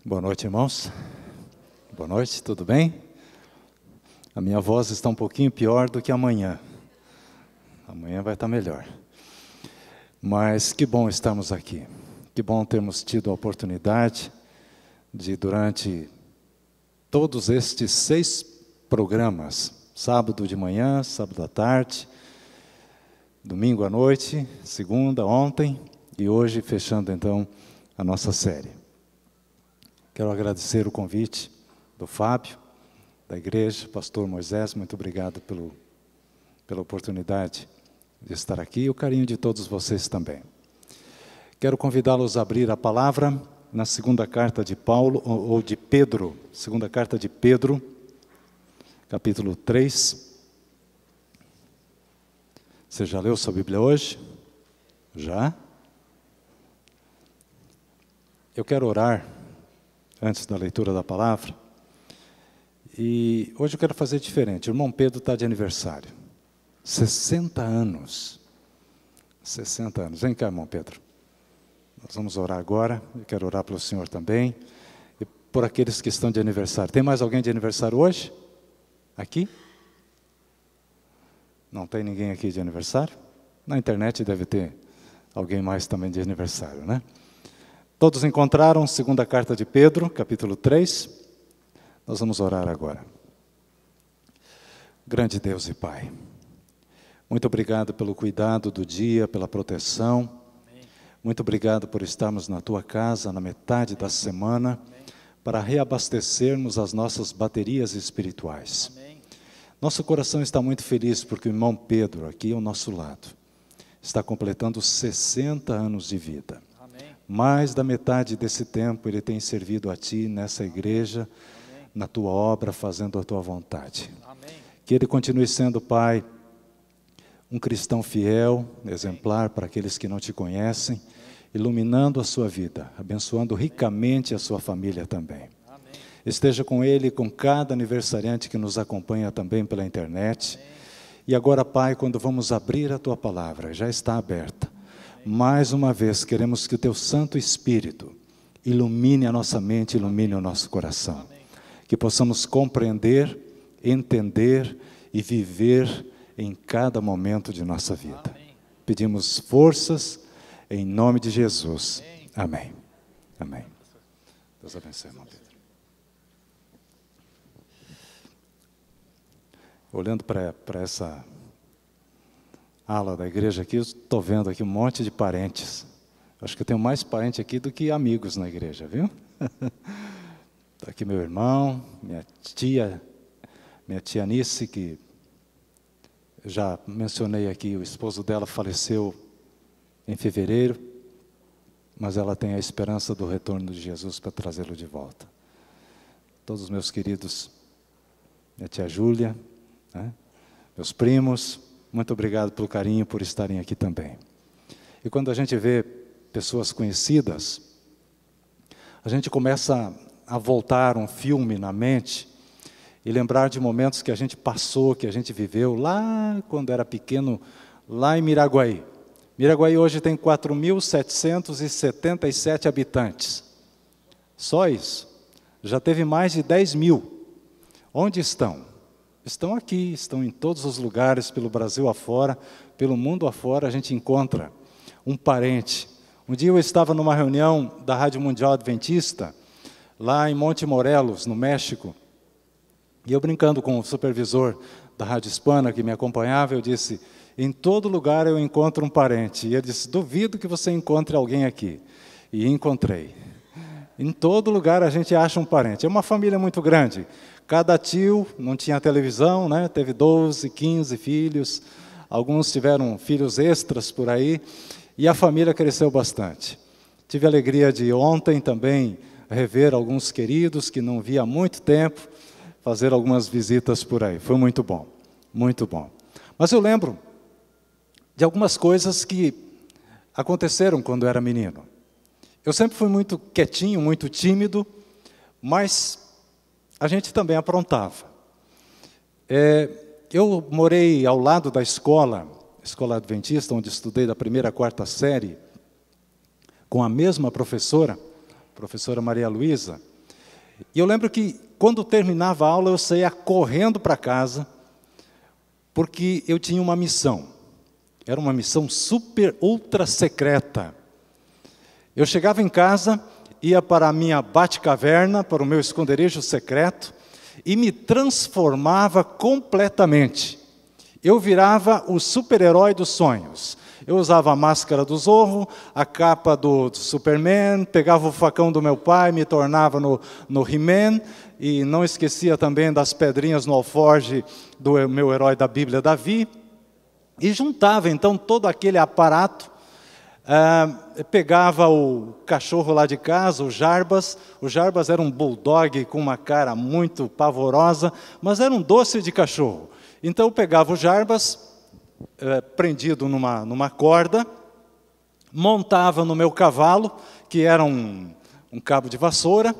Boa noite, irmãos. Boa noite, tudo bem? A minha voz está um pouquinho pior do que amanhã. Amanhã vai estar melhor. Mas que bom estarmos aqui. Que bom termos tido a oportunidade de, durante todos estes 6 programas, sábado de manhã, sábado à tarde, domingo à noite, segunda, ontem e hoje, fechando então a nossa série. Quero agradecer o convite do Fábio, da igreja, pastor Moisés, muito obrigado pela oportunidade de estar aqui e o carinho de todos vocês também. Quero convidá-los a abrir a palavra na segunda carta de Paulo, ou de Pedro, segunda carta de Pedro, capítulo 3. Você já leu sua Bíblia hoje? Já? Eu quero orar antes da leitura da palavra, e hoje eu quero fazer diferente. O irmão Pedro está de aniversário, 60 anos, 60 anos, vem cá, irmão Pedro, nós vamos orar agora. Eu quero orar pelo senhor também, e por aqueles que estão de aniversário. Tem mais alguém de aniversário hoje? Aqui? Não tem ninguém aqui de aniversário? Na internet deve ter alguém mais também de aniversário, né? Todos encontraram segunda carta de Pedro, capítulo 3. Nós vamos orar agora. Grande Deus e Pai, muito obrigado pelo cuidado do dia, pela proteção. Amém. Muito obrigado por estarmos na Tua casa na metade da semana, amém, para reabastecermos as nossas baterias espirituais. Amém. Nosso coração está muito feliz porque o irmão Pedro, aqui ao nosso lado, está completando 60 anos de vida. Mais da metade desse tempo ele tem servido a Ti nessa igreja, amém, na Tua obra, fazendo a Tua vontade. Amém. Que ele continue sendo, Pai, um cristão fiel, exemplar para aqueles que não Te conhecem, amém, iluminando a sua vida, abençoando ricamente a sua família também. Amém. Esteja com ele, com cada aniversariante que nos acompanha também pela internet. Amém. E agora, Pai, quando vamos abrir a Tua palavra, já está aberta. Mais uma vez, queremos que o Teu Santo Espírito ilumine a nossa mente, ilumine o nosso coração. Amém. Que possamos compreender, entender e viver em cada momento de nossa vida. Amém. Pedimos forças em nome de Jesus. Amém. Amém. Deus abençoe, irmão Pedro. Olhando para essa ala da igreja aqui, eu estou vendo aqui um monte de parentes. Acho que eu tenho mais parente aqui do que amigos na igreja, viu? Está aqui meu irmão, minha tia Anice, que eu já mencionei aqui, o esposo dela faleceu em fevereiro, mas ela tem a esperança do retorno de Jesus para trazê-lo de volta. Todos os meus queridos, minha tia Júlia, né? Meus primos, muito obrigado pelo carinho, por estarem aqui também. E quando a gente vê pessoas conhecidas, a gente começa a voltar um filme na mente e lembrar de momentos que a gente passou, que a gente viveu lá quando era pequeno, lá em Miraguaí. Miraguaí hoje tem 4.777 habitantes. Só isso. Já teve mais de 10 mil. Onde estão? Estão aqui, estão em todos os lugares, pelo Brasil afora, pelo mundo afora, a gente encontra um parente. Um dia eu estava numa reunião da Rádio Mundial Adventista, lá em Monte Morelos, no México, e eu brincando com o supervisor da Rádio Hispana, que me acompanhava, eu disse, em todo lugar eu encontro um parente. E ele disse, duvido que você encontre alguém aqui. E encontrei. Em todo lugar a gente acha um parente. É uma família muito grande. Cada tio não tinha televisão, né? Teve 12, 15 filhos. Alguns tiveram filhos extras por aí. E a família cresceu bastante. Tive a alegria de ontem também rever alguns queridos que não via há muito tempo, fazer algumas visitas por aí. Foi muito bom, muito bom. Mas eu lembro de algumas coisas que aconteceram quando eu era menino. Eu sempre fui muito quietinho, muito tímido, mas a gente também aprontava. Eu morei ao lado da escola adventista, onde estudei da 1ª à 4ª série, com a mesma professora Maria Luísa, E eu lembro que, quando terminava a aula, eu saía correndo para casa, porque eu tinha uma missão. Era uma missão super, ultra secreta. Eu chegava em casa, ia para a minha bate-caverna, para o meu esconderijo secreto, e me transformava completamente. Eu virava o super-herói dos sonhos. Eu usava a máscara do Zorro, a capa do Superman, pegava o facão do meu pai, me tornava no He-Man, e não esquecia também das pedrinhas no alforje do meu herói da Bíblia, Davi, e juntava então todo aquele aparato, pegava o cachorro lá de casa, o Jarbas era um bulldog com uma cara muito pavorosa, mas era um doce de cachorro. Então eu pegava o Jarbas, prendido numa corda, montava no meu cavalo, que era um cabo de vassoura,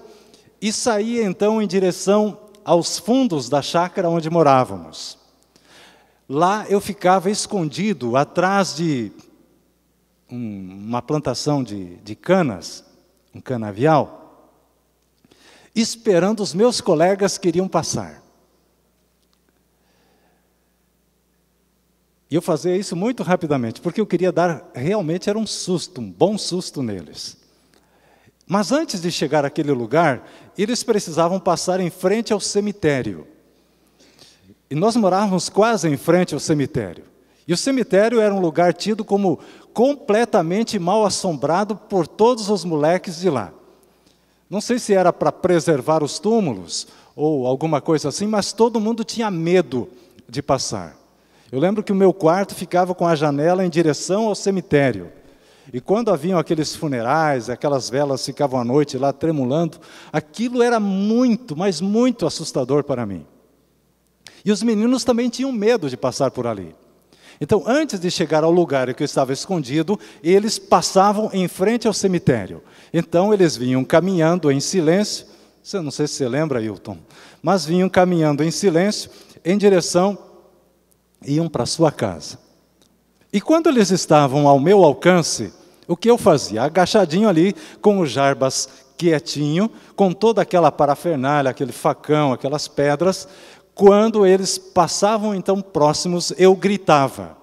e saía então em direção aos fundos da chácara onde morávamos. Lá eu ficava escondido atrás de uma plantação de canas, um canavial, esperando os meus colegas que iriam passar. E eu fazia isso muito rapidamente, porque eu queria dar, realmente era um susto, um bom susto neles. Mas antes de chegar àquele lugar, eles precisavam passar em frente ao cemitério. E nós morávamos quase em frente ao cemitério. E o cemitério era um lugar tido como completamente mal assombrado por todos os moleques de lá. Não sei se era para preservar os túmulos ou alguma coisa assim, mas todo mundo tinha medo de passar. Eu lembro que o meu quarto ficava com a janela em direção ao cemitério. E quando haviam aqueles funerais, aquelas velas ficavam à noite lá tremulando, aquilo era muito, mas muito assustador para mim. E os meninos também tinham medo de passar por ali. Então, antes de chegar ao lugar em que eu estava escondido, eles passavam em frente ao cemitério. Então, eles vinham caminhando em silêncio, não sei se você lembra, Hilton, mas vinham caminhando em silêncio, em direção, iam para a sua casa. E quando eles estavam ao meu alcance, o que eu fazia? Agachadinho ali, com o Jarbas quietinho, com toda aquela parafernália, aquele facão, aquelas pedras. Quando eles passavam então próximos, eu gritava.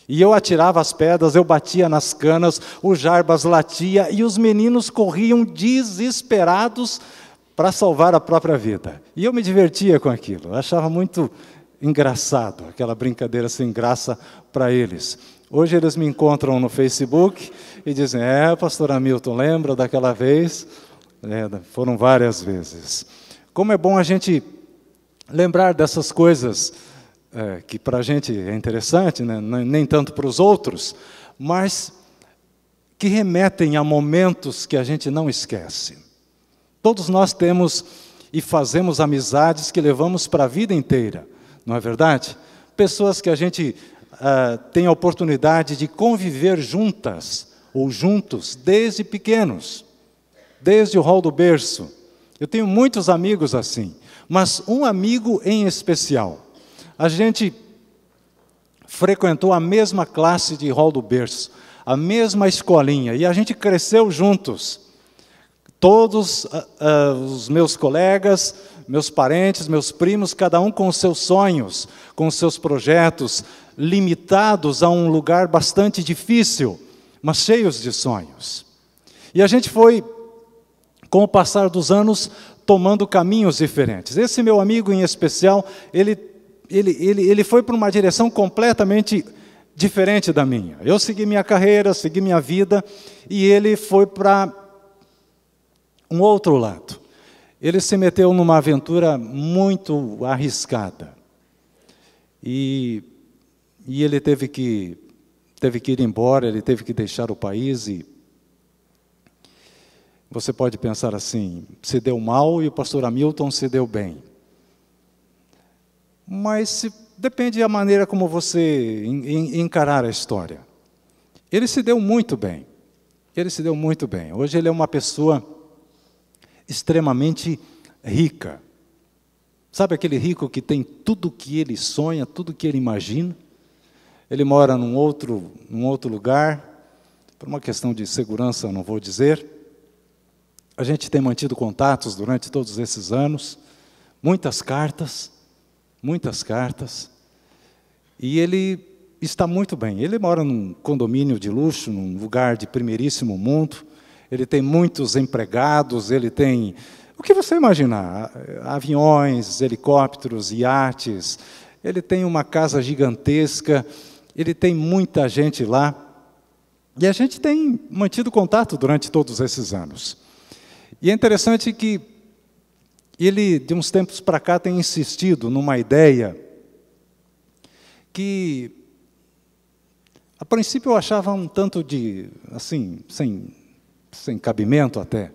E eu atirava as pedras, eu batia nas canas, o Jarbas latia, e os meninos corriam desesperados para salvar a própria vida. E eu me divertia com aquilo, eu achava muito engraçado, aquela brincadeira sem graça para eles. Hoje eles me encontram no Facebook e dizem, pastor Hamilton, lembra daquela vez? Foram várias vezes. Como é bom a gente lembrar dessas coisas que para a gente é interessante, né? Nem tanto para os outros, mas que remetem a momentos que a gente não esquece. Todos nós temos e fazemos amizades que levamos para a vida inteira. Não é verdade? Pessoas que a gente tem a oportunidade de conviver juntas ou juntos desde pequenos, desde o rol do berço. Eu tenho muitos amigos assim, mas um amigo em especial. A gente frequentou a mesma classe de rol do berço, a mesma escolinha, e a gente cresceu juntos. Todos os meus colegas, meus parentes, meus primos, cada um com os seus sonhos, com os seus projetos, limitados a um lugar bastante difícil, mas cheios de sonhos. E a gente foi, com o passar dos anos, tomando caminhos diferentes. Esse meu amigo em especial, ele foi para uma direção completamente diferente da minha. Eu segui minha carreira, segui minha vida, e ele foi para um outro lado. Ele se meteu numa aventura muito arriscada. E ele teve que ir embora, ele teve que deixar o país. E você pode pensar assim, se deu mal e o pastor Hamilton se deu bem. Mas depende da maneira como você encarar a história. Ele se deu muito bem. Ele se deu muito bem. Hoje ele é uma pessoa extremamente rica. Sabe aquele rico que tem tudo que ele sonha, tudo que ele imagina? Ele mora num outro lugar, por uma questão de segurança, eu não vou dizer. A gente tem mantido contatos durante todos esses anos, muitas cartas, e ele está muito bem. Ele mora num condomínio de luxo, num lugar de primeiríssimo mundo, ele tem muitos empregados, ele tem, o que você imaginar, aviões, helicópteros, iates, ele tem uma casa gigantesca, ele tem muita gente lá, e a gente tem mantido contato durante todos esses anos. E é interessante que ele, de uns tempos para cá, tem insistido numa ideia que, a princípio, eu achava um tanto de, assim, sem cabimento até.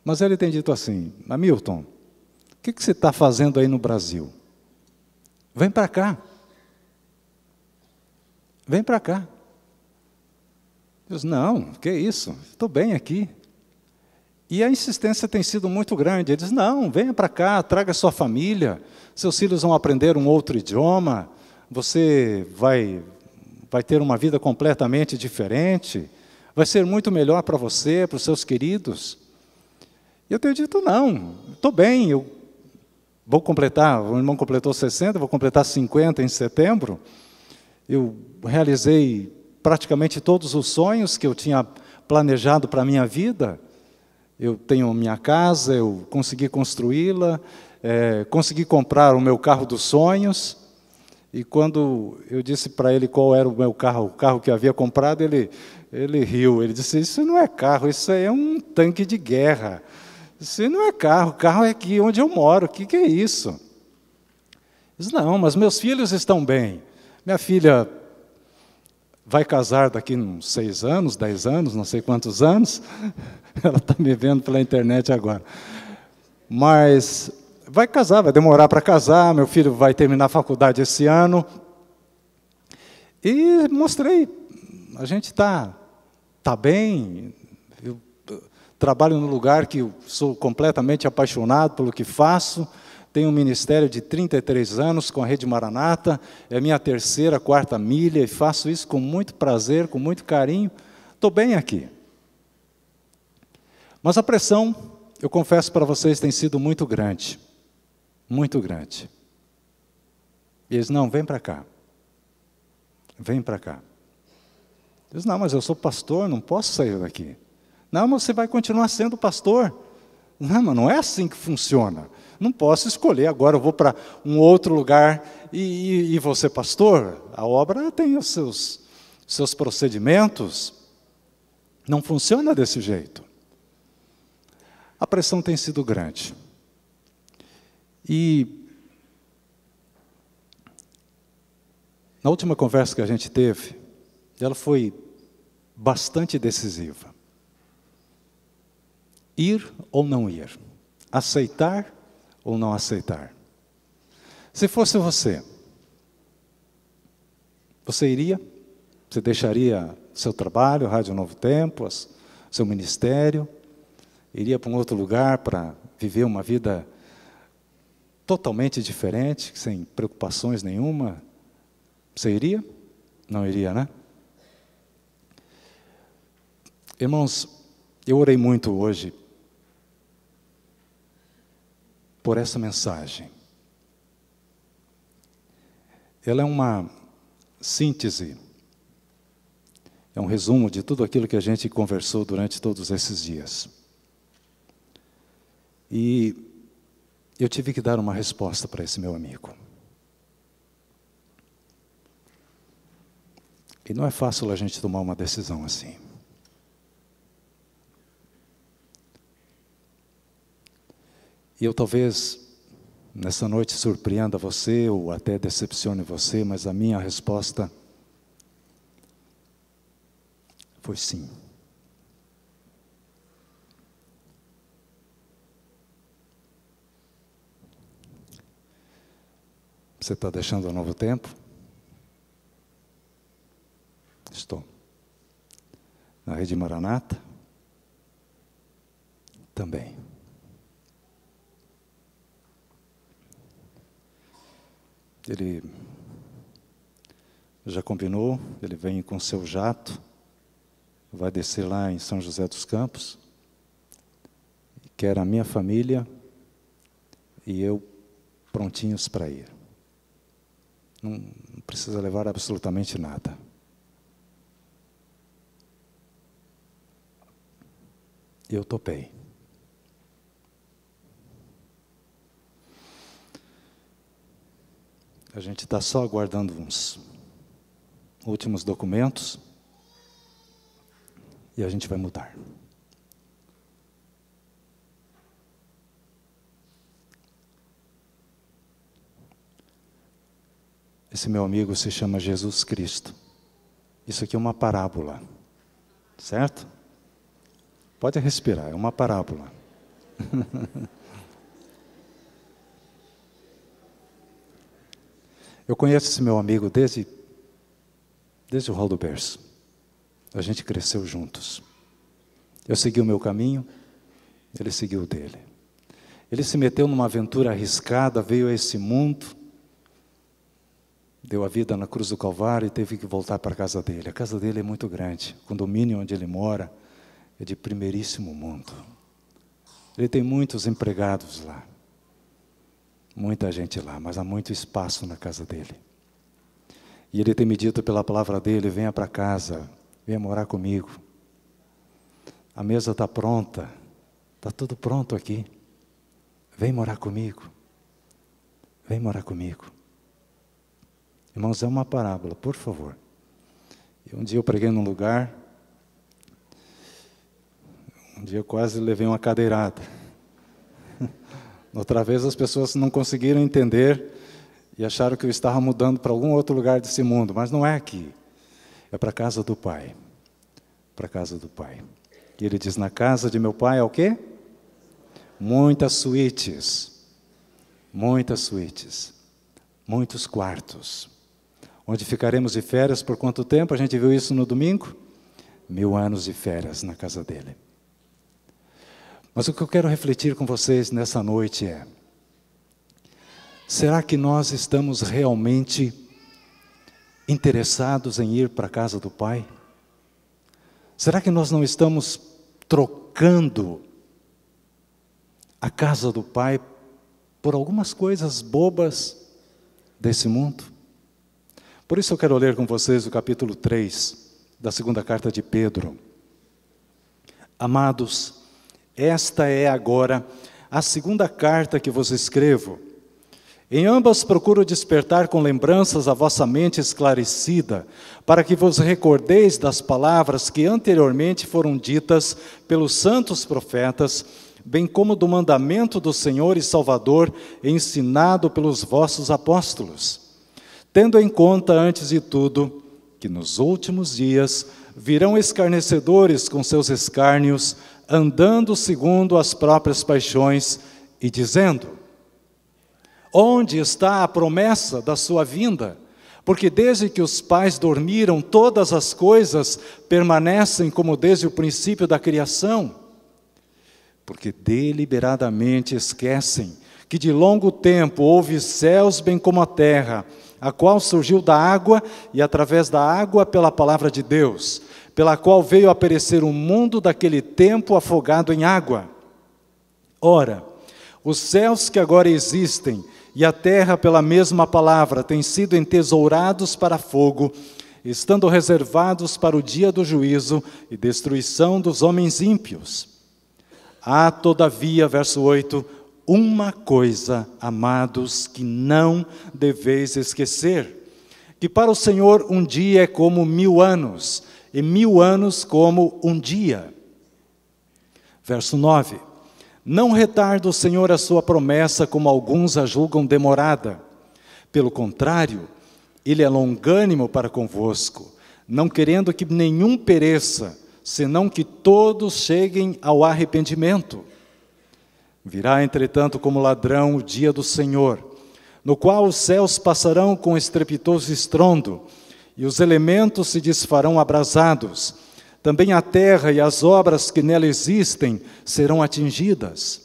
Mas ele tem dito assim: Hamilton, o que você está fazendo aí no Brasil? Vem para cá. Vem para cá. Eu disse: não, que isso, estou bem aqui. E a insistência tem sido muito grande. Ele diz: não, venha para cá, traga sua família, seus filhos vão aprender um outro idioma, você vai ter uma vida completamente diferente, vai ser muito melhor para você, para os seus queridos. E eu tenho dito: não, estou bem, eu vou completar, o irmão completou 60, vou completar 50 em setembro. Eu realizei praticamente todos os sonhos que eu tinha planejado para a minha vida. Eu tenho minha casa, eu consegui construí-la, consegui comprar o meu carro dos sonhos. E quando eu disse para ele qual era o meu carro, o carro que eu havia comprado, ele riu. Ele disse: isso não é carro, isso aí é um tanque de guerra. Isso não é carro, carro é aqui onde eu moro, o que é isso? Eu disse: não, mas meus filhos estão bem. Minha filha vai casar daqui uns 6 anos, 10 anos, não sei quantos anos. Ela está me vendo pela internet agora. Mas vai casar, vai demorar para casar, meu filho vai terminar a faculdade esse ano. E mostrei, a gente está bem, eu trabalho num lugar que eu sou completamente apaixonado pelo que faço, tenho um ministério de 33 anos com a Rede Maranata, é a minha 3ª, 4ª milha, e faço isso com muito prazer, com muito carinho, estou bem aqui. Mas a pressão, eu confesso para vocês, tem sido muito grande. Muito grande. E eles: não, vem para cá. Vem para cá. Eles: não, mas eu sou pastor, não posso sair daqui. Não, mas você vai continuar sendo pastor. Não, mas não é assim que funciona. Não posso escolher, agora eu vou para um outro lugar e vou ser pastor. A obra tem os seus procedimentos. Não funciona desse jeito. A pressão tem sido grande. E na última conversa que a gente teve, ela foi bastante decisiva. Ir ou não ir? Aceitar ou não aceitar? Se fosse você iria? Você deixaria seu trabalho, Rádio Novo Tempo, seu ministério? Iria para um outro lugar para viver uma vida totalmente diferente, sem preocupações nenhuma? Você iria? Não iria, né? Irmãos, eu orei muito hoje por essa mensagem. Ela é uma síntese, é um resumo de tudo aquilo que a gente conversou durante todos esses dias. E eu tive que dar uma resposta para esse meu amigo. E não é fácil a gente tomar uma decisão assim. E eu talvez nessa noite surpreenda você ou até decepcione você, mas a minha resposta foi sim. Você está deixando o Novo Tempo? Estou. Na Rede Maranata? Também. Ele já combinou, ele vem com seu jato, vai descer lá em São José dos Campos, que era a minha família e eu prontinhos para ir. Não precisa levar absolutamente nada. Eu topei. A gente está só aguardando uns últimos documentos e a gente vai mudar. Esse meu amigo se chama Jesus Cristo. Isso aqui é uma parábola, certo? Pode respirar, é uma parábola. Eu conheço esse meu amigo desde o rol do berço. A gente cresceu juntos. Eu segui o meu caminho, ele seguiu o dele. Ele se meteu numa aventura arriscada, veio a esse mundo, deu a vida na cruz do Calvário e teve que voltar para a casa dele. A casa dele é muito grande, o condomínio onde ele mora é de primeiríssimo mundo. Ele tem muitos empregados lá, muita gente lá, mas há muito espaço na casa dele. E ele tem me dito pela palavra dele: venha para casa, venha morar comigo. A mesa está pronta, está tudo pronto aqui. Vem morar comigo, vem morar comigo. Irmãos, é uma parábola, por favor. Um dia eu preguei num lugar, um dia eu quase levei uma cadeirada. Outra vez as pessoas não conseguiram entender e acharam que eu estava mudando para algum outro lugar desse mundo, mas não é aqui. É para a casa do Pai. Para a casa do Pai. E ele diz: na casa de meu pai é o quê? Muitas suítes. Muitas suítes. Muitos quartos. Onde ficaremos de férias por quanto tempo? A gente viu isso no domingo? 1000 anos de férias na casa dele. Mas o que eu quero refletir com vocês nessa noite é: será que nós estamos realmente interessados em ir para a casa do Pai? Será que nós não estamos trocando a casa do Pai por algumas coisas bobas desse mundo? Por isso eu quero ler com vocês o capítulo 3 da segunda carta de Pedro. Amados, esta é agora a segunda carta que vos escrevo. Em ambas procuro despertar com lembranças a vossa mente esclarecida, para que vos recordeis das palavras que anteriormente foram ditas pelos santos profetas, bem como do mandamento do Senhor e Salvador, ensinado pelos vossos apóstolos. Tendo em conta, antes de tudo, que nos últimos dias virão escarnecedores com seus escárnios, andando segundo as próprias paixões, e dizendo: onde está a promessa da sua vinda? Porque desde que os pais dormiram, todas as coisas permanecem como desde o princípio da criação. Porque deliberadamente esquecem que de longo tempo houve céus bem como a terra, a qual surgiu da água e através da água pela palavra de Deus, pela qual veio a perecer o mundo daquele tempo afogado em água. Ora, os céus que agora existem e a terra pela mesma palavra têm sido entesourados para fogo, estando reservados para o dia do juízo e destruição dos homens ímpios. Há, todavia, verso 8, uma coisa, amados, que não deveis esquecer, que para o Senhor um dia é como 1000 anos, e 1000 anos como um dia. Verso 9. Não retarda o Senhor a sua promessa, como alguns a julgam demorada. Pelo contrário, Ele é longânimo para convosco, não querendo que nenhum pereça, senão que todos cheguem ao arrependimento. Virá, entretanto, como ladrão o dia do Senhor, no qual os céus passarão com estrepitoso estrondo, e os elementos se desfarão abrasados. Também a terra e as obras que nela existem serão atingidas.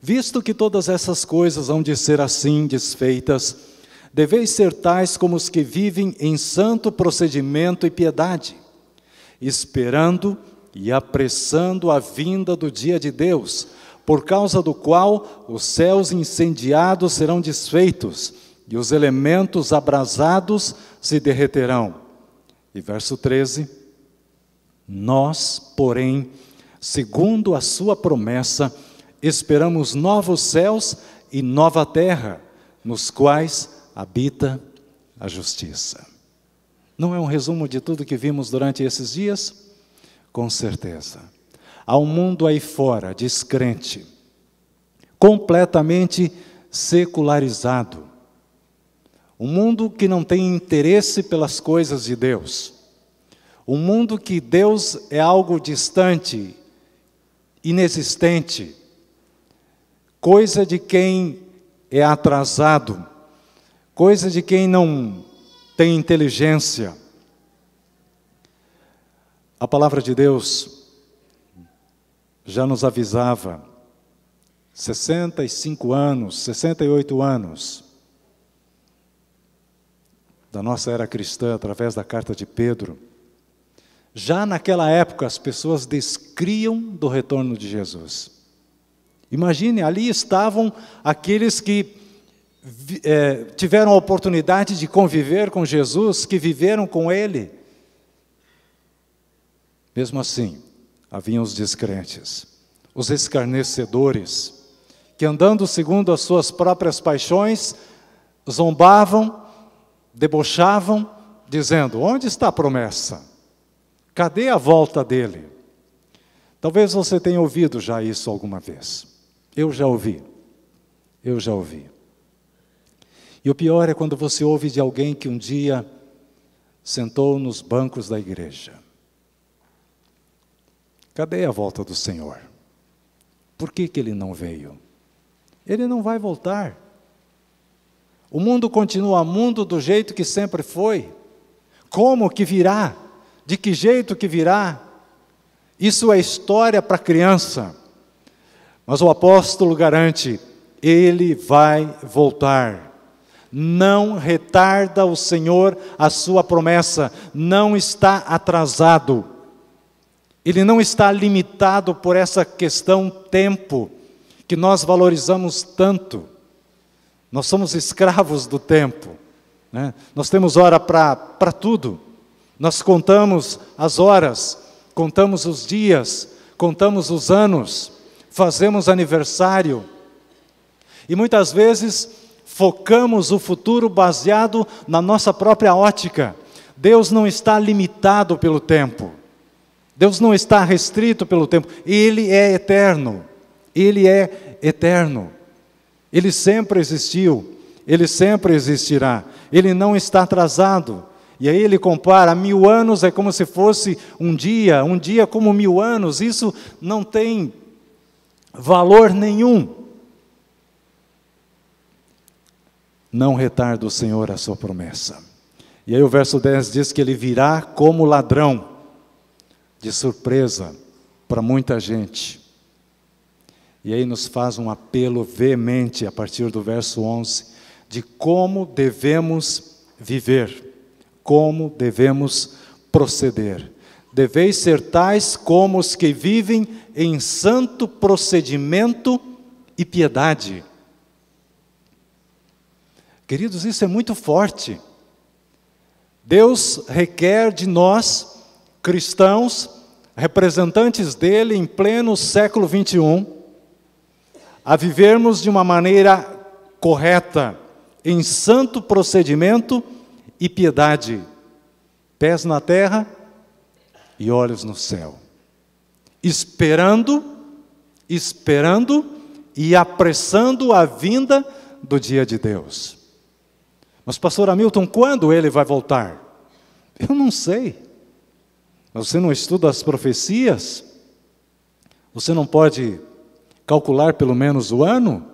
Visto que todas essas coisas hão de ser assim desfeitas, deveis ser tais como os que vivem em santo procedimento e piedade, esperando e apressando a vinda do dia de Deus, por causa do qual os céus incendiados serão desfeitos, e os elementos abrasados se derreterão. E verso 13, nós, porém, segundo a sua promessa, esperamos novos céus e nova terra, nos quais habita a justiça. Não é um resumo de tudo que vimos durante esses dias? Com certeza. Há um mundo aí fora, descrente, completamente secularizado. Um mundo que não tem interesse pelas coisas de Deus. Um mundo que Deus é algo distante, inexistente, coisa de quem é atrasado, coisa de quem não tem inteligência. A palavra de Deus já nos avisava, 65 anos, 68 anos, da nossa era cristã, através da carta de Pedro. Já naquela época, as pessoas descriam do retorno de Jesus. Imagine, ali estavam aqueles que tiveram a oportunidade de conviver com Jesus, que viveram com Ele. Mesmo assim, haviam os descrentes, os escarnecedores, que andando segundo as suas próprias paixões, zombavam, debochavam, dizendo, onde está a promessa? Cadê a volta dele? Talvez você tenha ouvido já isso alguma vez. Eu já ouvi. E o pior é quando você ouve de alguém que um dia sentou nos bancos da igreja. Cadê a volta do Senhor? Por que ele não veio? Ele não vai voltar. O mundo continua mundo do jeito que sempre foi. Como que virá? De que jeito que virá? Isso é história para criança. Mas o apóstolo garante, ele vai voltar. Não retarda o Senhor a sua promessa, não está atrasado. Ele não está limitado por essa questão tempo, que nós valorizamos tanto. Nós somos escravos do tempo, né? Nós temos hora para tudo. Nós contamos as horas, contamos os dias, contamos os anos, fazemos aniversário. E muitas vezes focamos o futuro baseado na nossa própria ótica. Deus não está limitado pelo tempo. Deus não está restrito pelo tempo. Ele é eterno. Ele é eterno. Ele sempre existiu. Ele sempre existirá. Ele não está atrasado. E aí ele compara, 1000 anos é como se fosse um dia como 1000 anos. Isso não tem valor nenhum. Não retarda o Senhor a sua promessa. E aí o verso 10 diz que ele virá como ladrão, de surpresa para muita gente. E aí nos faz um apelo veemente, a partir do verso 11, de como devemos viver, como devemos proceder. Deveis ser tais como os que vivem em santo procedimento e piedade. Queridos, isso é muito forte. Deus requer de nós, cristãos, representantes dele em pleno século 21, a vivermos de uma maneira correta, em santo procedimento e piedade, pés na terra e olhos no céu, esperando e apressando a vinda do dia de Deus. Mas pastor Hamilton, quando ele vai voltar? Eu não sei. Você não estuda as profecias? Você não pode calcular pelo menos o ano?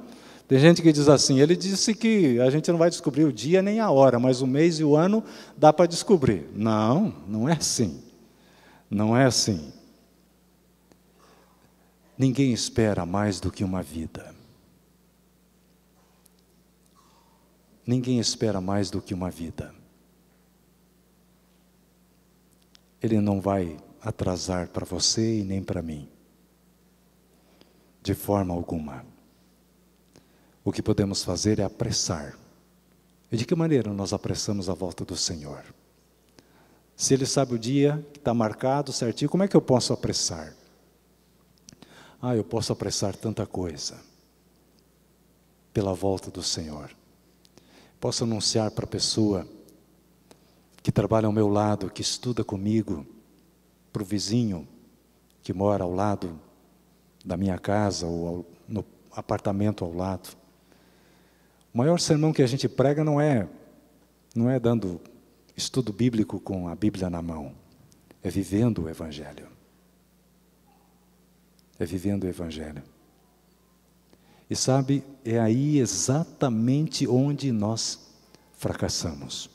Tem gente que diz assim, ele disse que a gente não vai descobrir o dia nem a hora, mas o mês e o ano dá para descobrir. Não, não é assim. Não é assim. Ninguém espera mais do que uma vida. Ninguém espera mais do que uma vida. Ele não vai atrasar para você e nem para mim. De forma alguma. O que podemos fazer é apressar. E de que maneira nós apressamos a volta do Senhor? Se Ele sabe o dia que está marcado certinho, como é que eu posso apressar? Eu posso apressar tanta coisa pela volta do Senhor. Posso anunciar para a pessoa que trabalha ao meu lado, que estuda comigo, para o vizinho que mora ao lado da minha casa ou no apartamento ao lado. O maior sermão que a gente prega não é dando estudo bíblico com a Bíblia na mão, é vivendo o Evangelho. É vivendo o Evangelho. E sabe, é aí exatamente onde nós fracassamos.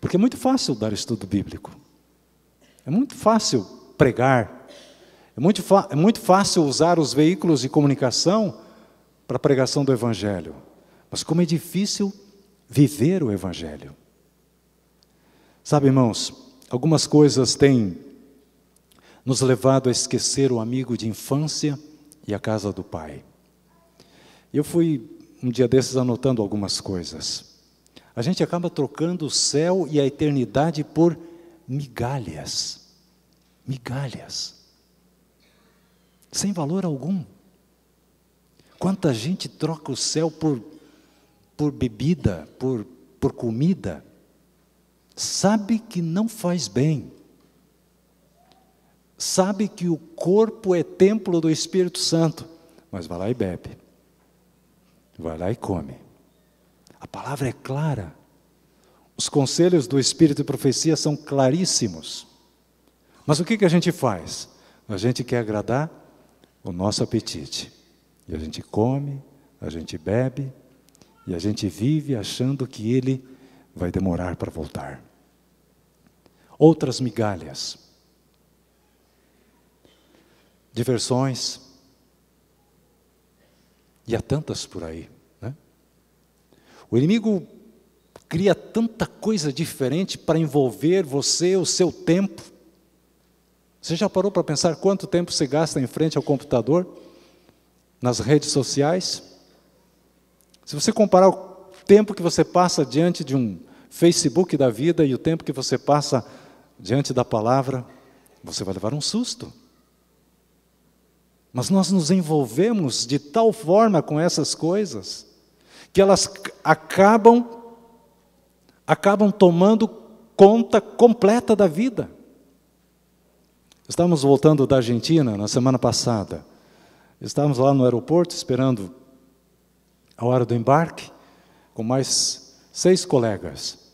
Porque é muito fácil dar estudo bíblico. É muito fácil pregar. É muito fácil usar os veículos de comunicação para a pregação do Evangelho. Mas como é difícil viver o Evangelho. Sabe, irmãos, algumas coisas têm nos levado a esquecer o amigo de infância e a casa do Pai. Eu fui, um dia desses, anotando algumas coisas. A gente acaba trocando o céu e a eternidade por migalhas. Migalhas. Sem valor algum. Quanta gente troca o céu por bebida, por comida. Sabe que não faz bem. Sabe que o corpo é templo do Espírito Santo, mas vai lá e bebe. Vai lá e come. A palavra é clara. Os conselhos do Espírito de profecia são claríssimos. Mas o que a gente faz? A gente quer agradar o nosso apetite. E a gente come, a gente bebe, e a gente vive achando que Ele vai demorar para voltar. Outras migalhas. Diversões. E há tantas por aí, né? O inimigo cria tanta coisa diferente para envolver você, o seu tempo. Você já parou para pensar quanto tempo você gasta em frente ao computador? Nas redes sociais? Se você comparar o tempo que você passa diante de um Facebook da vida e o tempo que você passa diante da palavra, você vai levar um susto. Mas nós nos envolvemos de tal forma com essas coisas, que elas acabam tomando conta completa da vida. Estávamos voltando da Argentina na semana passada. Estávamos lá no aeroporto esperando a hora do embarque, com mais 6 colegas.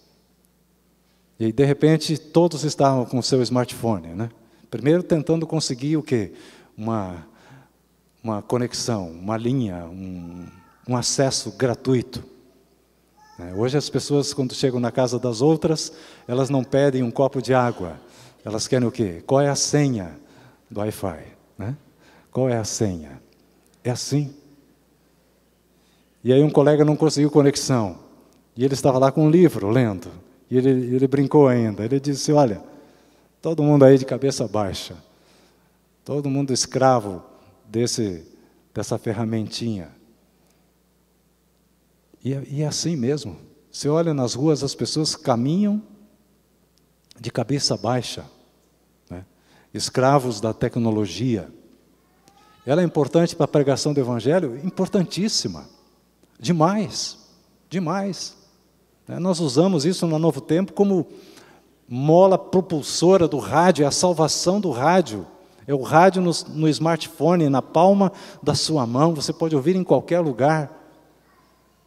E de repente todos estavam com o seu smartphone, né? Primeiro tentando conseguir o quê? Uma conexão, uma linha, um acesso gratuito. Hoje as pessoas, quando chegam na casa das outras, elas não pedem um copo de água. Elas querem o quê? Qual é a senha do Wi-Fi? Né? Qual é a senha? É assim. E aí um colega não conseguiu conexão. E ele estava lá com um livro, lendo. E ele brincou ainda. Ele disse, olha, todo mundo aí de cabeça baixa. Todo mundo escravo dessa ferramentinha. E é assim mesmo. Você olha nas ruas, as pessoas caminham de cabeça baixa, né? Escravos da tecnologia. Ela é importante para a pregação do Evangelho? Importantíssima. Demais. Demais. Nós usamos isso no Novo Tempo como mola propulsora do rádio, é a salvação do rádio. É o rádio no smartphone, na palma da sua mão, você pode ouvir em qualquer lugar.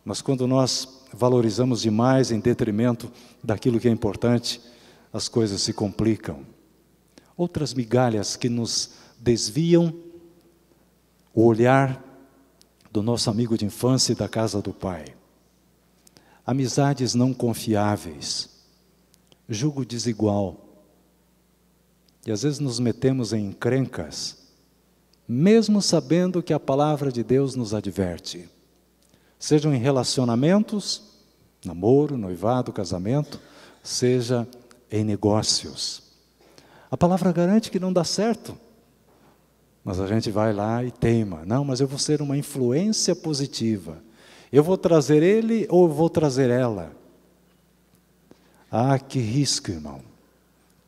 Mas quando nós valorizamos demais em detrimento daquilo que é importante, as coisas se complicam. Outras migalhas que nos desviam o olhar do nosso amigo de infância e da casa do Pai. Amizades não confiáveis, jugo desigual. E às vezes nos metemos em encrencas, mesmo sabendo que a palavra de Deus nos adverte. Sejam em relacionamentos, namoro, noivado, casamento, seja em negócios. A palavra garante que não dá certo. Mas a gente vai lá e teima. Não, mas eu vou ser uma influência positiva. Eu vou trazer ele ou eu vou trazer ela? Ah, que risco, irmão.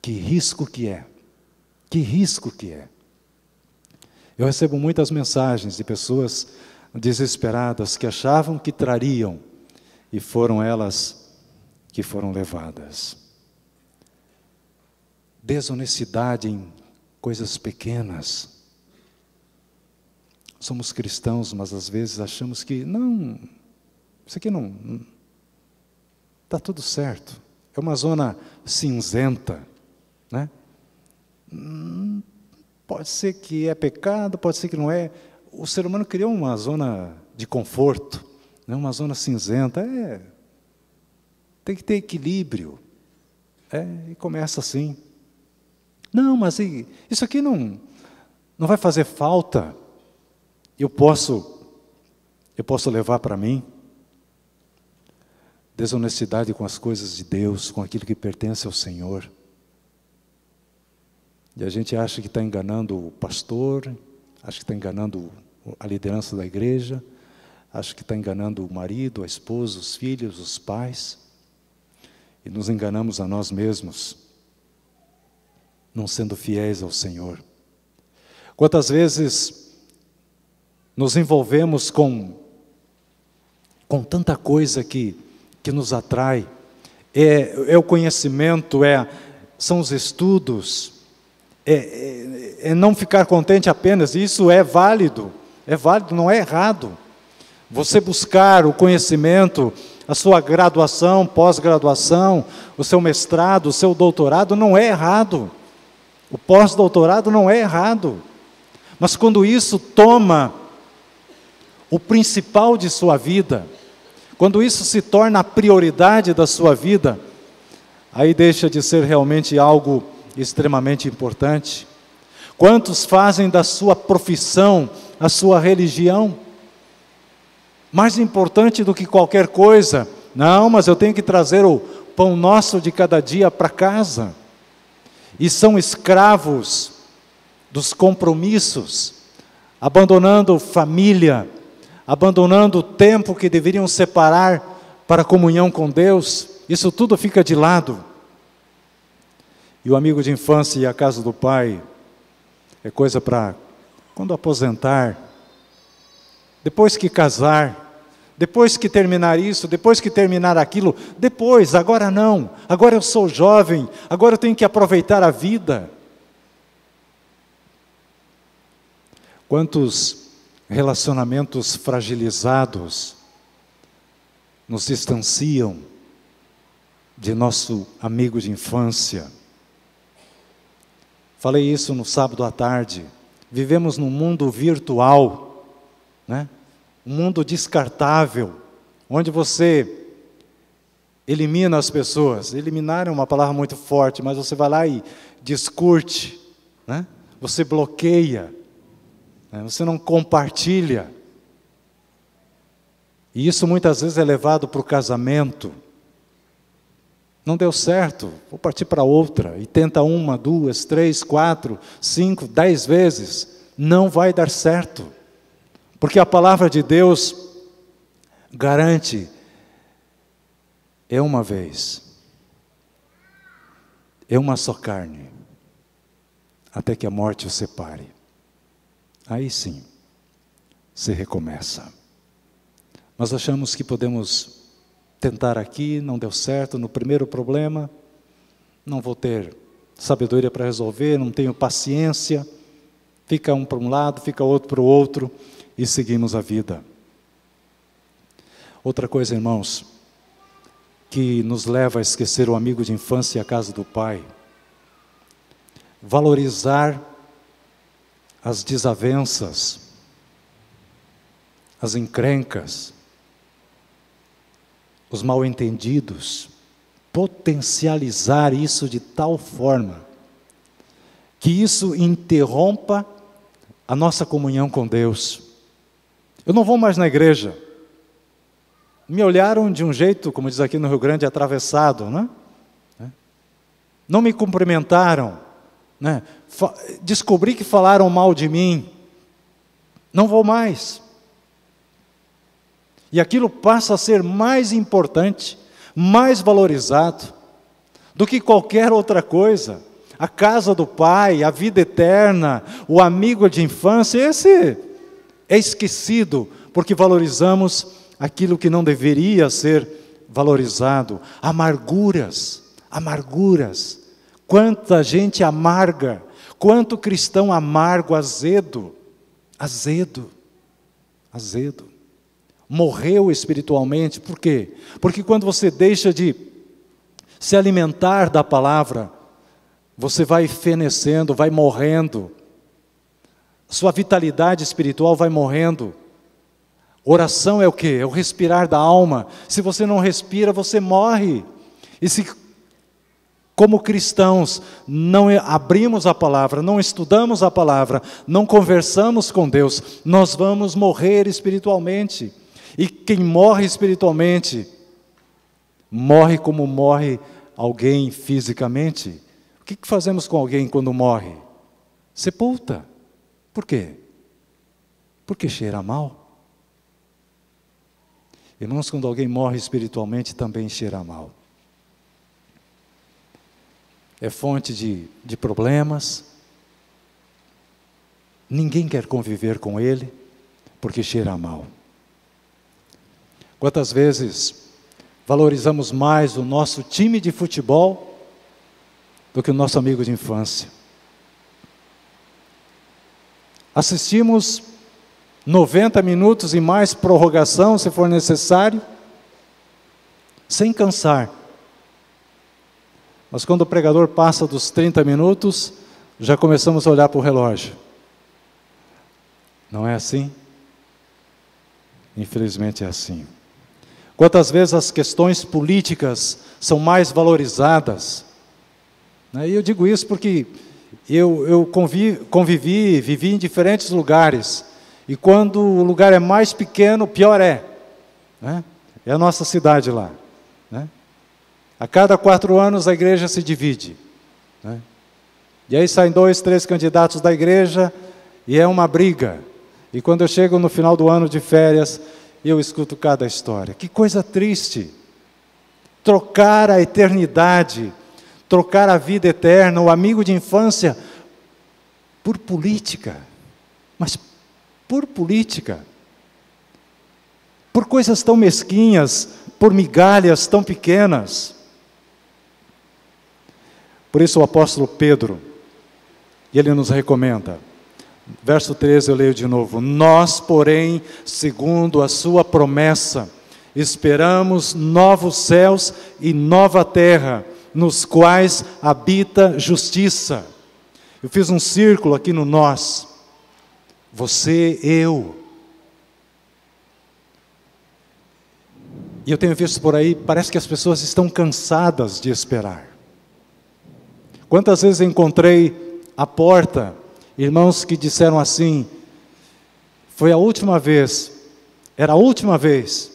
Que risco que é. Que risco que é. Eu recebo muitas mensagens de pessoas desesperadas que achavam que trariam e foram elas que foram levadas. Desonestidade em coisas pequenas. Somos cristãos, mas às vezes achamos que não, isso aqui não está tudo certo. É uma zona cinzenta, né? Pode ser que é pecado, pode ser que não é. O ser humano criou uma zona de conforto, né? Uma zona cinzenta. Tem que ter equilíbrio. E começa assim. Não, mas isso aqui não vai fazer falta. Eu posso levar para mim. Desonestidade com as coisas de Deus, com aquilo que pertence ao Senhor. E a gente acha que está enganando o pastor, acha que está enganando a liderança da igreja, acha que está enganando o marido, a esposa, os filhos, os pais. E nos enganamos a nós mesmos, não sendo fiéis ao Senhor. Quantas vezes nos envolvemos com tanta coisa que nos atrai, é o conhecimento, são os estudos, é não ficar contente apenas, isso é válido, não é errado. Você buscar o conhecimento, a sua graduação, pós-graduação, o seu mestrado, o seu doutorado, não é errado. O pós-doutorado não é errado. Mas quando isso toma o principal de sua vida, quando isso se torna a prioridade da sua vida, aí deixa de ser realmente algo extremamente importante. Quantos fazem da sua profissão a sua religião? Mais importante do que qualquer coisa. Não, mas eu tenho que trazer o pão nosso de cada dia para casa. E são escravos dos compromissos, abandonando família, abandonando o tempo que deveriam separar para a comunhão com Deus. Isso tudo fica de lado. E o amigo de infância e a casa do pai é coisa para quando aposentar, depois que casar, depois que terminar isso, depois que terminar aquilo, agora não, agora eu sou jovem, agora eu tenho que aproveitar a vida. Quantos relacionamentos fragilizados nos distanciam de nosso amigo de infância. Falei isso no sábado à tarde. Vivemos num mundo virtual, né? Um mundo descartável, onde você elimina as pessoas. Eliminar é uma palavra muito forte, mas você vai lá e discute, né? Você bloqueia, né? Você não compartilha. E isso muitas vezes é levado para o casamento. Não deu certo, vou partir para outra. E tenta 1, 2, 3, 4, 5, 10 vezes. Não vai dar certo. Porque a palavra de Deus garante, é uma vez, é uma só carne, até que a morte o separe. Aí sim, se recomeça. Nós achamos que podemos tentar aqui, não deu certo, no primeiro problema, não vou ter sabedoria para resolver, não tenho paciência, fica um para um lado, fica outro para o outro, e seguimos a vida. Outra coisa, irmãos, que nos leva a esquecer o amigo de infância e a casa do pai, valorizar as desavenças, as encrencas, os mal-entendidos, potencializar isso de tal forma que isso interrompa a nossa comunhão com Deus. Eu não vou mais na igreja. Me olharam de um jeito, como diz aqui no Rio Grande, atravessado, né? Não me cumprimentaram. né? Descobri que falaram mal de mim, não vou mais. E aquilo passa a ser mais importante, mais valorizado do que qualquer outra coisa. A casa do Pai, a vida eterna, o amigo de infância, esse é esquecido, porque valorizamos aquilo que não deveria ser valorizado. Amarguras, amarguras. Quanta gente amarga, quanto cristão amargo, azedo, azedo, azedo. Morreu espiritualmente, por quê? Porque quando você deixa de se alimentar da palavra, você vai fenecendo, vai morrendo, sua vitalidade espiritual vai morrendo. Oração é o quê? É o respirar da alma. Se você não respira, você morre. E se, como cristãos, não abrimos a palavra, não estudamos a palavra, não conversamos com Deus, nós vamos morrer espiritualmente. E quem morre espiritualmente, morre como morre alguém fisicamente. O que fazemos com alguém quando morre? Sepulta. Por quê? Porque cheira mal. Irmãos, quando alguém morre espiritualmente, também cheira mal. É fonte de problemas. Ninguém quer conviver com ele, porque cheira mal. Quantas vezes valorizamos mais o nosso time de futebol do que o nosso amigo de infância? Assistimos 90 minutos e mais prorrogação, se for necessário, sem cansar. Mas quando o pregador passa dos 30 minutos, já começamos a olhar para o relógio. Não é assim? Infelizmente é assim. Quantas vezes as questões políticas são mais valorizadas? E eu digo isso porque eu vivi em diferentes lugares. E quando o lugar é mais pequeno, pior é. É a nossa cidade lá. A cada 4 anos a igreja se divide. E aí saem 2, 3 candidatos da igreja e é uma briga. E quando eu chego no final do ano de férias, eu escuto cada história. Que coisa triste. Trocar a eternidade, trocar a vida eterna, o amigo de infância, por política. Mas por política. Por coisas tão mesquinhas, por migalhas tão pequenas. Por isso o apóstolo Pedro, ele nos recomenda. Verso 13 eu leio de novo. Nós, porém, segundo a sua promessa, esperamos novos céus e nova terra, nos quais habita justiça. Eu fiz um círculo aqui no nós. Você, eu. E eu tenho visto por aí, parece que as pessoas estão cansadas de esperar. Quantas vezes eu encontrei à porta irmãos que disseram assim: foi a última vez, era a última vez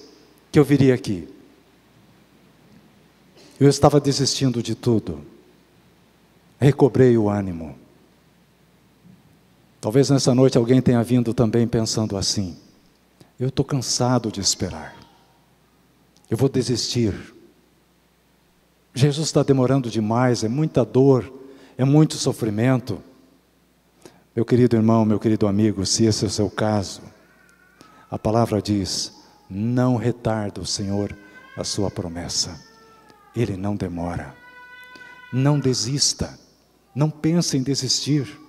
que eu viria aqui. Eu estava desistindo de tudo. Recobrei o ânimo. Talvez nessa noite alguém tenha vindo também pensando assim: eu estou cansado de esperar. Eu vou desistir. Jesus está demorando demais, é muita dor, é muito sofrimento. Meu querido irmão, meu querido amigo, se esse é o seu caso, a palavra diz: não retarda o Senhor a sua promessa. Ele não demora. Não desista. Não pense em desistir.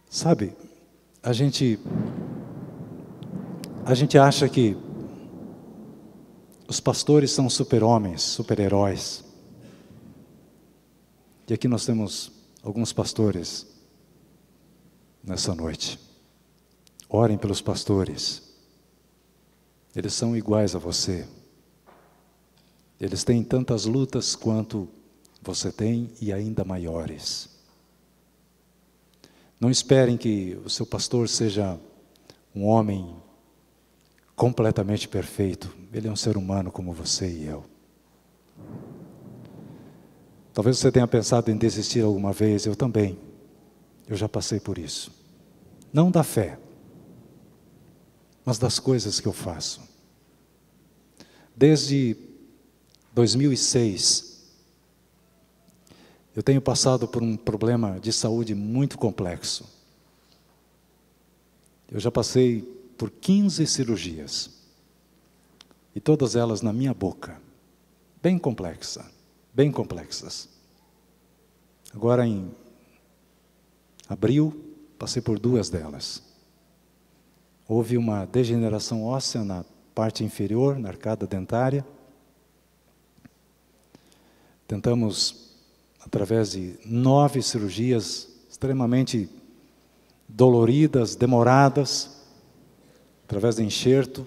Sabe, a gente acha que os pastores são super-homens, super-heróis. E aqui nós temos alguns pastores nessa noite. Orem pelos pastores. Eles são iguais a você. Eles têm tantas lutas quanto você tem e ainda maiores. Não esperem que o seu pastor seja um homem completamente perfeito. Ele é um ser humano como você e eu. Talvez você tenha pensado em desistir alguma vez, eu também. Eu já passei por isso. Não da fé, mas das coisas que eu faço. Desde 2006, eu tenho passado por um problema de saúde muito complexo. Eu já passei por 15 cirurgias, e todas elas na minha boca, bem complexas. Agora em abril, passei por 2 delas. Houve uma degeneração óssea na parte inferior, na arcada dentária. Tentamos, através de 9 cirurgias extremamente doloridas, demoradas, através de enxerto,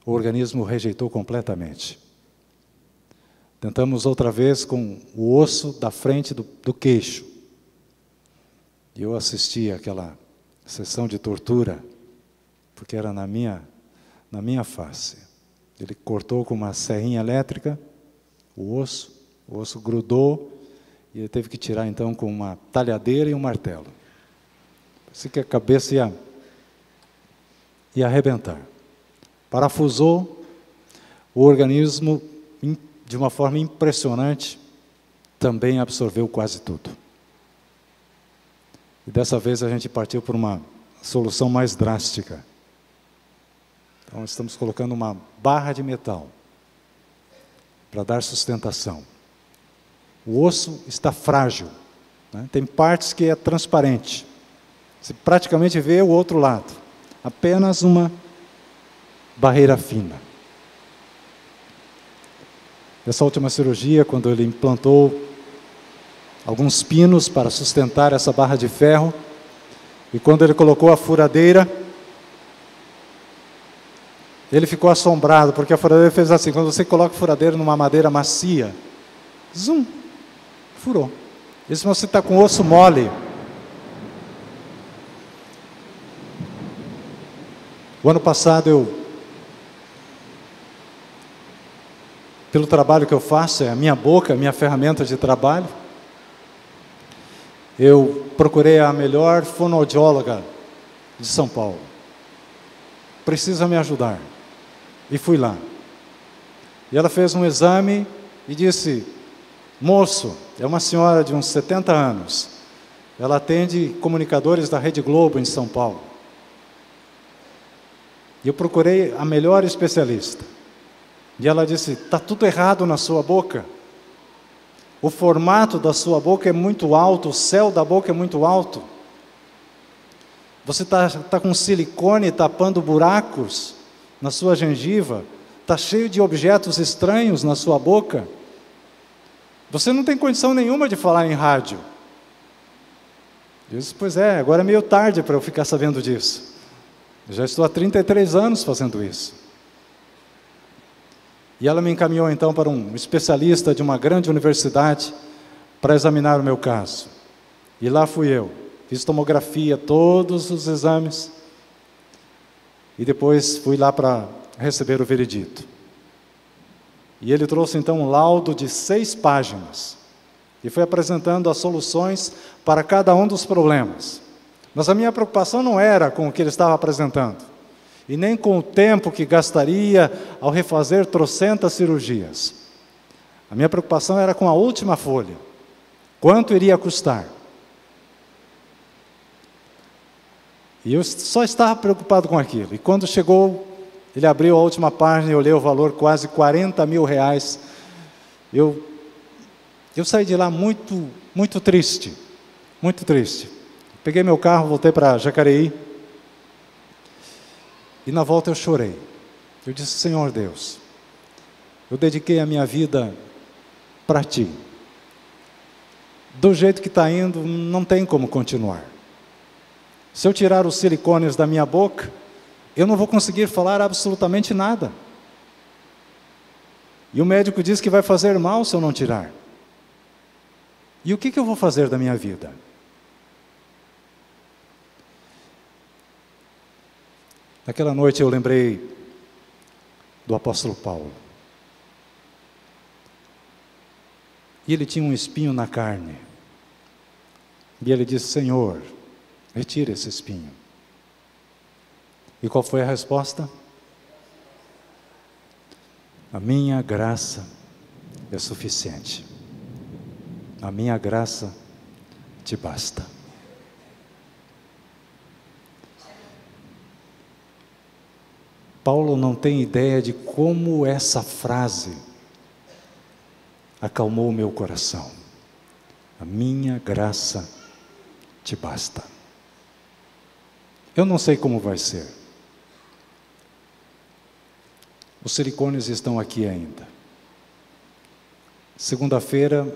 o organismo rejeitou completamente. Tentamos outra vez com o osso da frente do queixo. E eu assisti àquela sessão de tortura, porque era na minha face. Ele cortou com uma serrinha elétrica o osso grudou, e ele teve que tirar então com uma talhadeira e um martelo. Parecia que a cabeça ia arrebentar. Parafusou, o organismo, de uma forma impressionante, também absorveu quase tudo. E dessa vez a gente partiu por uma solução mais drástica. Então estamos colocando uma barra de metal para dar sustentação. O osso está frágil, né? Tem partes que é transparente. Você praticamente vê o outro lado. Apenas uma barreira fina. Nessa última cirurgia, quando ele implantou alguns pinos para sustentar essa barra de ferro, e quando ele colocou a furadeira, ele ficou assombrado, porque a furadeira fez assim: quando você coloca a furadeira numa madeira macia, zum, furou. E se você está com osso mole, o ano passado pelo trabalho que eu faço, é a minha boca, a minha ferramenta de trabalho, eu procurei a melhor fonoaudióloga de São Paulo. Precisa me ajudar. E fui lá. E ela fez um exame e disse: moço, é uma senhora de uns 70 anos. Ela atende comunicadores da Rede Globo em São Paulo. E eu procurei a melhor especialista. E ela disse: está tudo errado na sua boca. O formato da sua boca é muito alto, o céu da boca é muito alto. Você está com silicone tapando buracos na sua gengiva, está cheio de objetos estranhos na sua boca. Você não tem condição nenhuma de falar em rádio. Eu disse: pois é, agora é meio tarde para eu ficar sabendo disso. Eu já estou há 33 anos fazendo isso. E ela me encaminhou então para um especialista de uma grande universidade para examinar o meu caso. E lá fui eu. Fiz tomografia, todos os exames. E depois fui lá para receber o veredito. E ele trouxe então um laudo de 6 páginas. E foi apresentando as soluções para cada um dos problemas. Mas a minha preocupação não era com o que ele estava apresentando. E nem com o tempo que gastaria ao refazer trocentas cirurgias. A minha preocupação era com a última folha. Quanto iria custar? E eu só estava preocupado com aquilo. E quando chegou, ele abriu a última página e eu olhei o valor, quase 40 mil reais. Eu saí de lá muito triste. Muito triste. Peguei meu carro, voltei para Jacareí. E na volta eu chorei. Eu disse: Senhor Deus, eu dediquei a minha vida para Ti. Do jeito que está indo, não tem como continuar. Se eu tirar os silicones da minha boca, eu não vou conseguir falar absolutamente nada. E o médico diz que vai fazer mal se eu não tirar. E o que eu vou fazer da minha vida? Naquela noite eu lembrei do apóstolo Paulo. e ele tinha um espinho na carne. E ele disse: Senhor, retira esse espinho. E qual foi a resposta? A minha graça é suficiente. A minha graça te basta. Paulo não tem ideia de como essa frase acalmou o meu coração. A minha graça te basta. Eu não sei como vai ser. Os silicones estão aqui ainda. Segunda-feira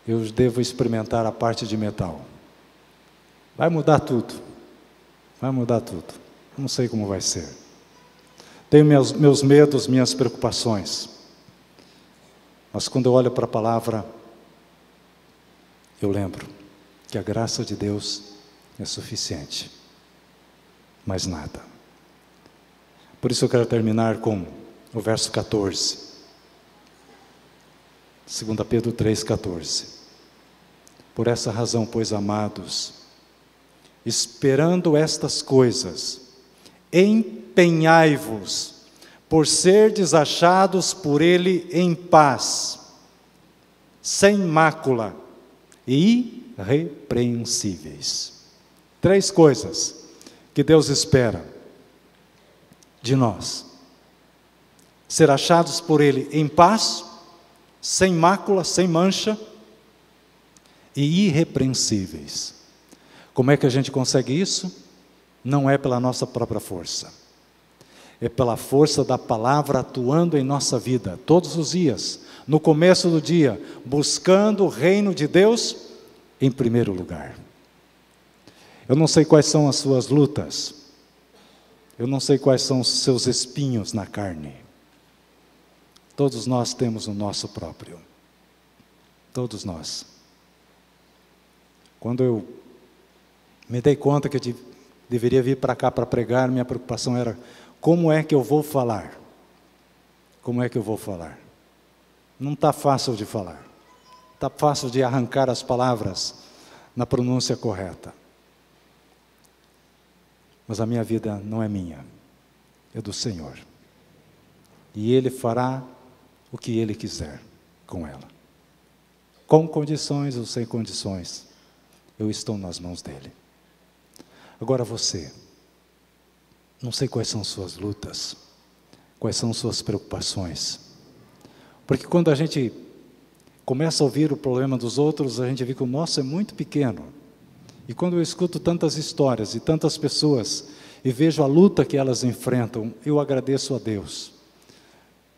eu devo experimentar a parte de metal. Vai mudar tudo. Vai mudar tudo. Não sei como vai ser. Tenho meus medos, minhas preocupações. Mas quando eu olho para a palavra, eu lembro que a graça de Deus é suficiente. Mais nada. Por isso eu quero terminar com o verso 14. 2 Pedro 3,14. Por essa razão, pois, amados, esperando estas coisas, empenhai-vos por serdes achados por Ele em paz, sem mácula e irrepreensíveis. 3 coisas que Deus espera de nós: ser achados por Ele em paz, sem mácula, sem mancha e irrepreensíveis. Como é que a gente consegue isso? Não é pela nossa própria força, é pela força da palavra atuando em nossa vida, todos os dias, no começo do dia, buscando o reino de Deus em primeiro lugar. Eu não sei quais são as suas lutas, eu não sei quais são os seus espinhos na carne. Todos nós temos o nosso próprio. Todos nós. Quando eu me dei conta que eu deveria vir para cá para pregar, minha preocupação era: como é que eu vou falar? Como é que eu vou falar? Não está fácil de falar. Está fácil de arrancar as palavras na pronúncia correta. Mas a minha vida não é minha, é do Senhor. E Ele fará o que Ele quiser com ela. Com condições ou sem condições, eu estou nas mãos dEle. Agora você, não sei quais são suas lutas, quais são suas preocupações. Porque quando a gente começa a ouvir o problema dos outros, a gente vê que o nosso é muito pequeno. E quando eu escuto tantas histórias e tantas pessoas e vejo a luta que elas enfrentam, eu agradeço a Deus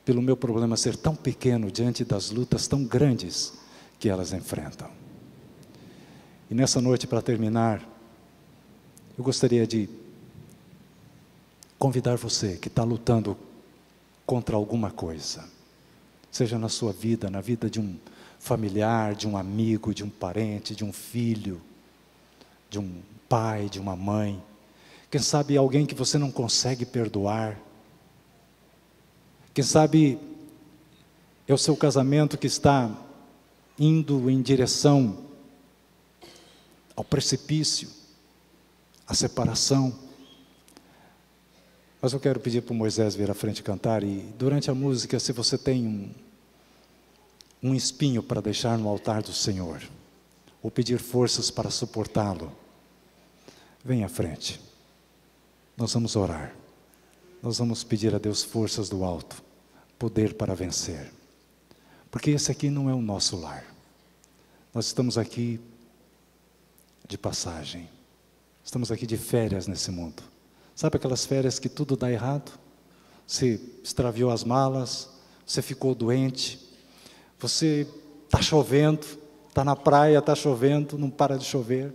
pelo meu problema ser tão pequeno diante das lutas tão grandes que elas enfrentam. E nessa noite, para terminar, eu gostaria de convidar você que está lutando contra alguma coisa, seja na sua vida, na vida de um familiar, de um amigo, de um parente, de um filho, de um pai, de uma mãe, quem sabe alguém que você não consegue perdoar, quem sabe é o seu casamento que está indo em direção ao precipício, à separação. Mas eu quero pedir para o Moisés vir à frente cantar, e durante a música, se você tem um espinho para deixar no altar do Senhor, ou pedir forças para suportá-lo, vem à frente. Nós vamos orar. Nós vamos pedir a Deus forças do alto, poder para vencer. Porque esse aqui não é o nosso lar. Nós estamos aqui de passagem. Estamos aqui de férias nesse mundo. Sabe aquelas férias que tudo dá errado? Você extraviou as malas, você ficou doente, você está chovendo, está na praia, está chovendo, não para de chover.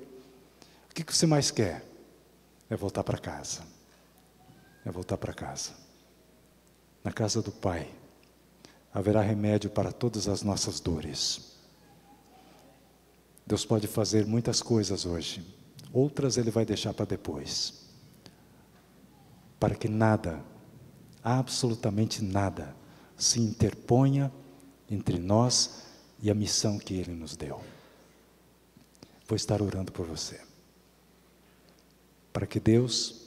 O que você mais quer? É voltar para casa. É voltar para casa. Na casa do Pai haverá remédio para todas as nossas dores. Deus pode fazer muitas coisas hoje, outras Ele vai deixar para depois, para que nada, absolutamente nada, se interponha entre nós e a missão que Ele nos deu. Vou estar orando por você, para que Deus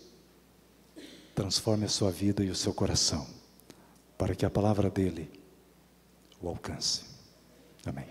transforme a sua vida e o seu coração, para que a palavra dEle o alcance. Amém.